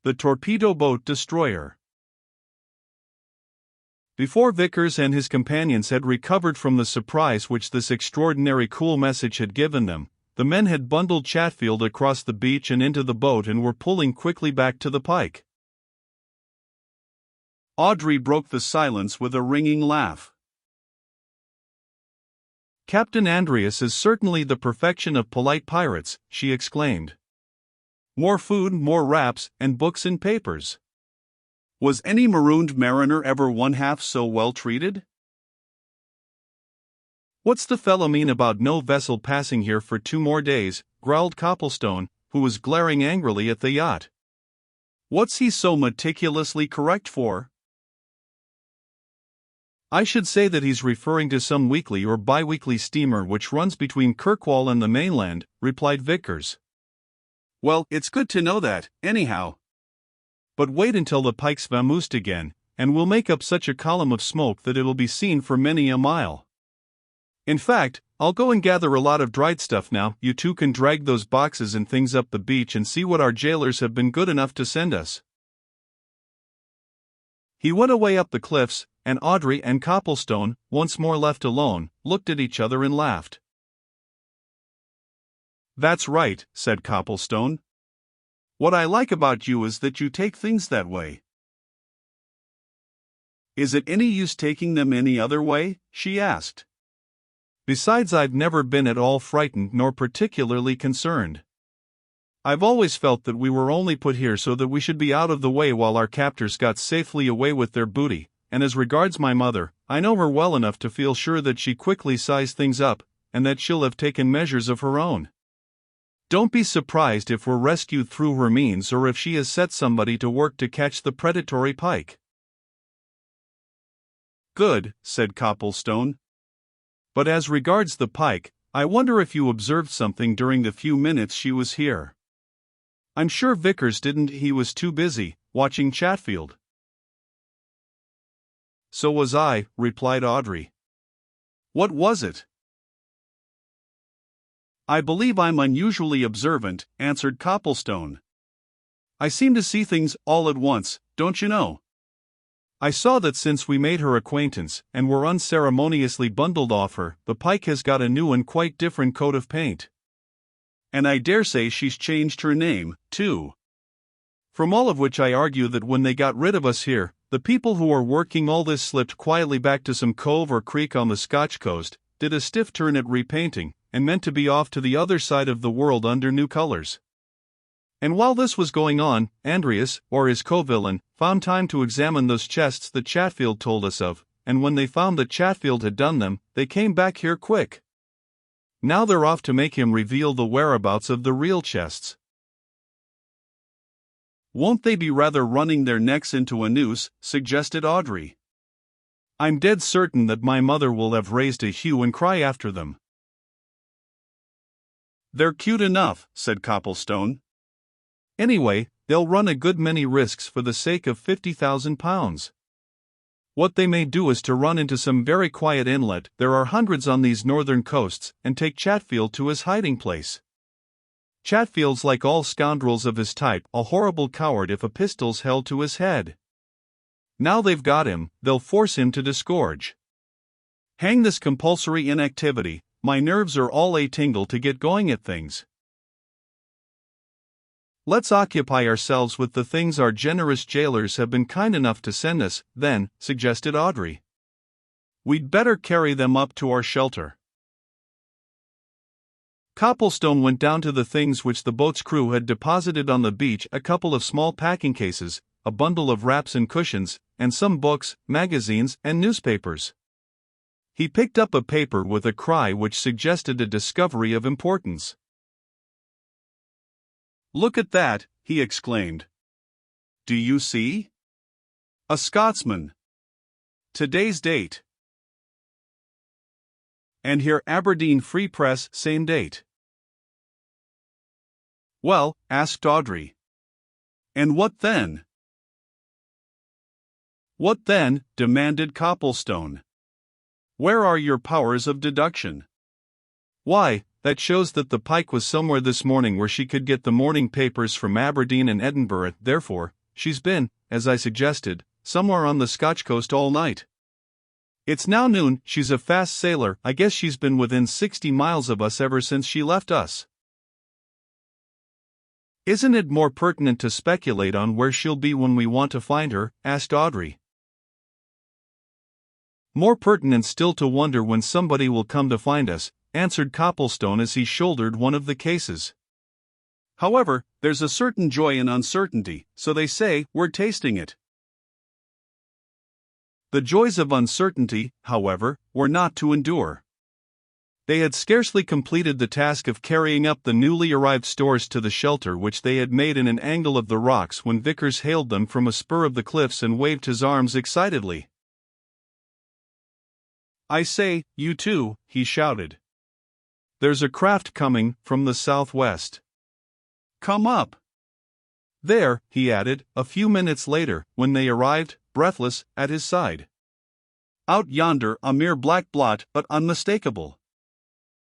The torpedo boat destroyer. Before Vickers and his companions had recovered from the surprise which this extraordinary cool message had given them, the men had bundled Chatfield across the beach and into the boat and were pulling quickly back to the pike. Audrey broke the silence with a ringing laugh. "Captain Andreas is certainly the perfection of polite pirates," she exclaimed. "More food, more wraps, and books and papers. Was any marooned mariner ever one half so well treated?" "What's the fellow mean about no vessel passing here for 2 more days?" growled Copplestone, who was glaring angrily at the yacht. "What's he so meticulously correct for?" "I should say that he's referring to some weekly or bi-weekly steamer which runs between Kirkwall and the mainland," replied Vickers. "Well, it's good to know that, anyhow. But wait until the pike's vamoosed again, and we'll make up such a column of smoke that it'll be seen for many a mile. In fact, I'll go and gather a lot of dried stuff now. You two can drag those boxes and things up the beach and see what our jailers have been good enough to send us." He went away up the cliffs, and Audrey and Copplestone, once more left alone, looked at each other and laughed. "That's right," said Copplestone. "What I like about you is that you take things that way." "Is it any use taking them any other way?" she asked. "Besides, I've never been at all frightened nor particularly concerned. I've always felt that we were only put here so that we should be out of the way while our captors got safely away with their booty, and as regards my mother, I know her well enough to feel sure that she quickly sized things up, and that she'll have taken measures of her own. Don't be surprised if we're rescued through her means or if she has set somebody to work to catch the predatory pike." "Good," said Copplestone. "But as regards the pike, I wonder if you observed something during the few minutes she was here." "I'm sure Vickers didn't, he was too busy, watching Chatfield." "So was I," replied Audrey. "What was it?" "I believe I'm unusually observant," answered Copplestone. "I seem to see things all at once, don't you know. I saw that since we made her acquaintance, and were unceremoniously bundled off her, the pike has got a new and quite different coat of paint. And I dare say she's changed her name, too. From all of which I argue that when they got rid of us here, the people who were working all this slipped quietly back to some cove or creek on the Scotch coast, did a stiff turn at repainting, and meant to be off to the other side of the world under new colors. And while this was going on, Andreas, or his co-villain, found time to examine those chests that Chatfield told us of, and when they found that Chatfield had done them, they came back here quick. Now they're off to make him reveal the whereabouts of the real chests." "Won't they be rather running their necks into a noose?" suggested Audrey. "I'm dead certain that my mother will have raised a hue and cry after them." "They're cute enough," said Copplestone. "Anyway, they'll run a good many risks for the sake of £50,000. What they may do is to run into some very quiet inlet, there are hundreds on these northern coasts, and take Chatfield to his hiding place. Chatfield's like all scoundrels of his type, a horrible coward if a pistol's held to his head. Now they've got him, they'll force him to disgorge. Hang this compulsory inactivity, my nerves are all a-tingle to get going at things." "Let's occupy ourselves with the things our generous jailers have been kind enough to send us, then," suggested Audrey. "We'd better carry them up to our shelter." Copplestone went down to the things which the boat's crew had deposited on the beach, a couple of small packing cases, a bundle of wraps and cushions, and some books, magazines, and newspapers. He picked up a paper with a cry which suggested a discovery of importance. "Look at that," he exclaimed. "Do you see? A Scotsman. Today's date. And here Aberdeen Free Press, same date." "Well," asked Audrey. "And what then?" "What then?" demanded Copplestone. "Where are your powers of deduction? Why, that shows that the Pike was somewhere this morning where she could get the morning papers from Aberdeen and Edinburgh, therefore, she's been, as I suggested, somewhere on the Scotch coast all night. It's now noon, she's a fast sailor, I guess she's been within 60 miles of us ever since she left us. Isn't it more pertinent to speculate on where she'll be when we want to find her? Asked Audrey. More pertinent still to wonder when somebody will come to find us, answered Copplestone as he shouldered one of the cases. However, there's a certain joy in uncertainty, so they say, we're tasting it. The joys of uncertainty, however, were not to endure. They had scarcely completed the task of carrying up the newly arrived stores to the shelter which they had made in an angle of the rocks when Vickers hailed them from a spur of the cliffs and waved his arms excitedly. "I say, you two," he shouted. "There's a craft coming from the southwest. Come up." "There," he added, a few minutes later, when they arrived, breathless, at his side. "Out yonder, a mere black blot, but unmistakable.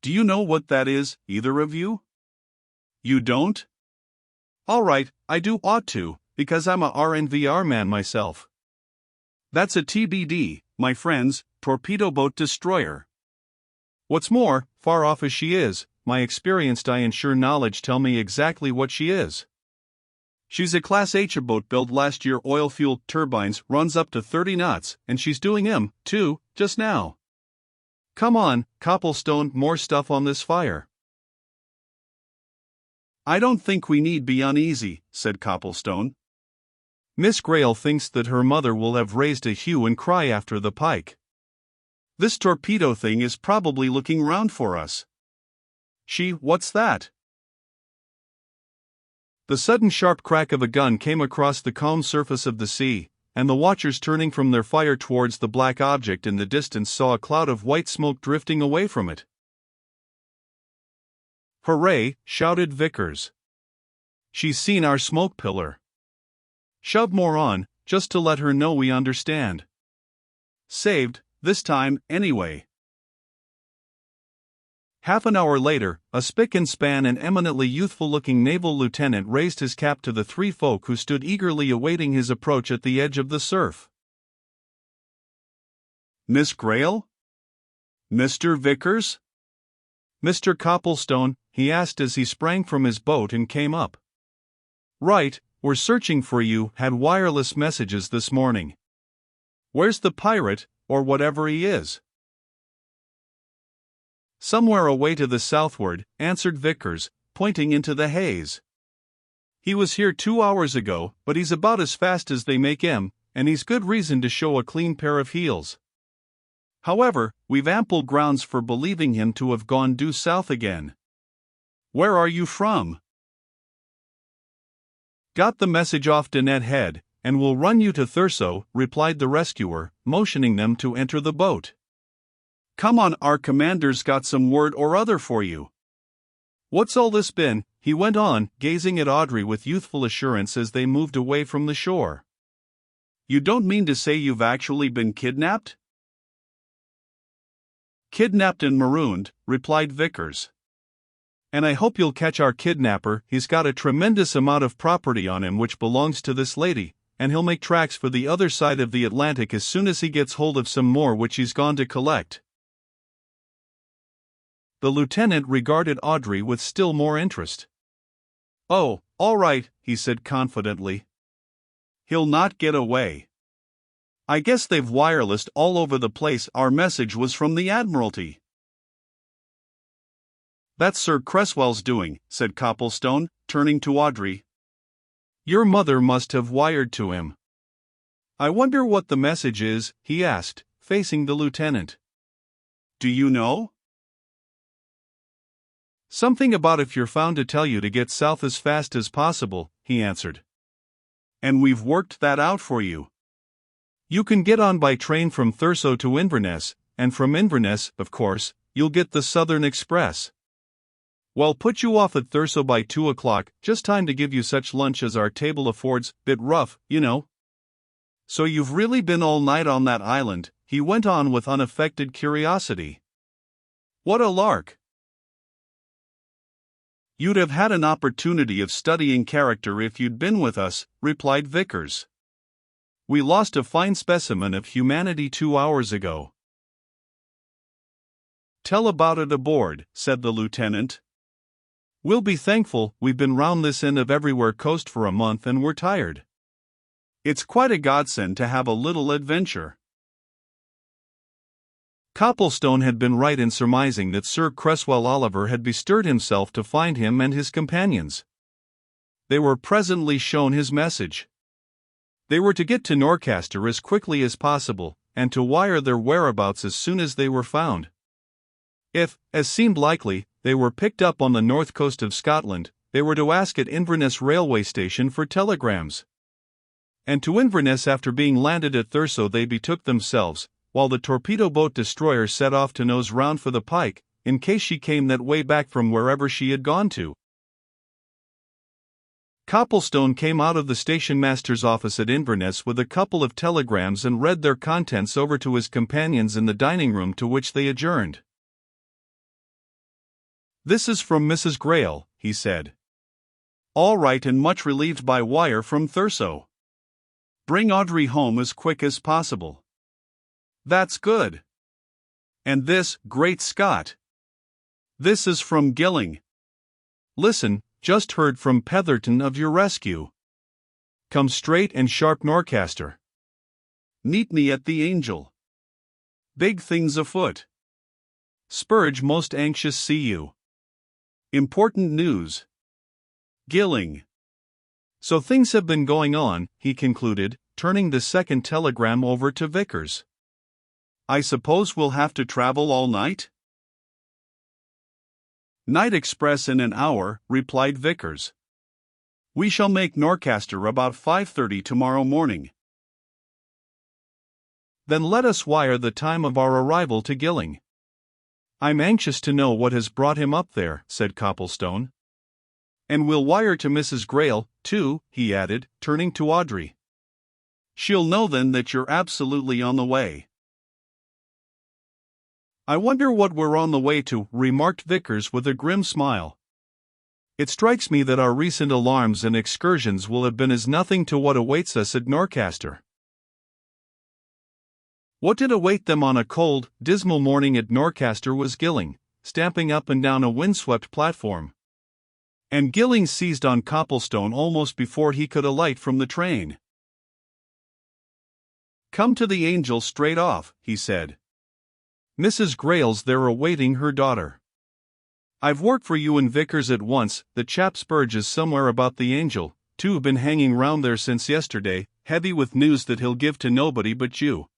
Do you know what that is, either of you? You don't? All right, I do ought to, because I'm a RNVR man myself. That's a TBD, my friends, torpedo boat destroyer. What's more, far off as she is, my experienced eye and sure knowledge tell me exactly what she is. She's a Class H boat built last year, oil-fueled turbines, runs up to 30 knots, and she's doing too, just now. Come on, Copplestone, more stuff on this fire." "I don't think we need be uneasy," said Copplestone. "Miss Grayle thinks that her mother will have raised a hue and cry after the Pike. This torpedo thing is probably looking round for us. What's that?" The sudden sharp crack of a gun came across the calm surface of the sea, and the watchers turning from their fire towards the black object in the distance saw a cloud of white smoke drifting away from it. "Hooray!" shouted Vickers. "She's seen our smoke pillar. Shove more on, just to let her know we understand. Saved, this time, anyway." Half an hour later, a spick-and-span and eminently youthful-looking naval lieutenant raised his cap to the three folk who stood eagerly awaiting his approach at the edge of the surf. "Miss Grayle? Mr. Vickers? Mr. Copplestone?" he asked as he sprang from his boat and came up. "Right, we're searching for you, had wireless messages this morning. Where's the pirate, or whatever he is?" "Somewhere away to the southward," answered Vickers, pointing into the haze. "He was here 2 hours ago, but he's about as fast as they make him, and he's good reason to show a clean pair of heels. However, we've ample grounds for believing him to have gone due south again. Where are you from?" "Got the message off Dinette Head, and we'll run you to Thurso," replied the rescuer, motioning them to enter the boat. "Come on, our commander's got some word or other for you. What's all this been?" he went on, gazing at Audrey with youthful assurance as they moved away from the shore. "You don't mean to say you've actually been kidnapped?" "Kidnapped and marooned," replied Vickers. "And I hope you'll catch our kidnapper. He's got a tremendous amount of property on him which belongs to this lady, and he'll make tracks for the other side of the Atlantic as soon as he gets hold of some more which he's gone to collect." The lieutenant regarded Audrey with still more interest. "Oh, all right," he said confidently. "He'll not get away. I guess they've wirelessed all over the place our message was from the Admiralty." "That's Sir Cresswell's doing," said Copplestone, turning to Audrey. "Your mother must have wired to him." "I wonder what the message is," he asked, facing the lieutenant. "Do you know?" "Something about if you're found to tell you to get south as fast as possible," he answered. "And we've worked that out for you. You can get on by train from Thurso to Inverness, and from Inverness, of course, you'll get the Southern Express. Well, put you off at Thurso by 2 o'clock, just time to give you such lunch as our table affords, bit rough, you know. So you've really been all night on that island," he went on with unaffected curiosity. "What a lark! You'd have had an opportunity of studying character if you'd been with us, replied Vickers. We lost a fine specimen of humanity 2 hours ago. Tell about it aboard, said the lieutenant. We'll be thankful. We've been round this end of everywhere coast for a month and we're tired. It's quite a godsend to have a little adventure. Copplestone had been right in surmising that Sir Cresswell Oliver had bestirred himself to find him and his companions. They were presently shown his message. They were to get to Norcaster as quickly as possible, and to wire their whereabouts as soon as they were found. If, as seemed likely, they were picked up on the north coast of Scotland, they were to ask at Inverness railway station for telegrams. And to Inverness after being landed at Thurso they betook themselves, while the torpedo boat destroyer set off to nose round for the Pike, in case she came that way back from wherever she had gone to. Copplestone came out of the station master's office at Inverness with a couple of telegrams and read their contents over to his companions in the dining room, to which they adjourned. "This is from Mrs. Grayle," he said. "All right and much relieved by wire from Thurso. Bring Audrey home as quick as possible." "That's good." "And this, great Scott! This is from Gilling. Listen, just heard from Petherton of your rescue. Come straight and sharp Norcaster. Meet me at the Angel. Big things afoot. Spurge most anxious see you. Important news. Gilling." "So things have been going on," he concluded, turning the second telegram over to Vickers. "I suppose we'll have to travel all night?" "Night express in an hour," replied Vickers. "We shall make Norcaster about 5:30 tomorrow morning." "Then let us wire the time of our arrival to Gilling. I'm anxious to know what has brought him up there," said Copplestone. "And we'll wire to Mrs. Grayle, too," he added, turning to Audrey. "She'll know then that you're absolutely on the way." "I wonder what we're on the way to," remarked Vickers with a grim smile. "It strikes me that our recent alarms and excursions will have been as nothing to what awaits us at Norcaster." What did await them on a cold, dismal morning at Norcaster was Gilling, stamping up and down a windswept platform. And Gilling seized on Copplestone almost before he could alight from the train. "Come to the Angel straight off," he said. "Mrs. Grayle's there awaiting her daughter. I've work for you and Vickers at once. The chap Spurge is somewhere about the Angel, too, been hanging round there since yesterday, heavy with news that he'll give to nobody but you."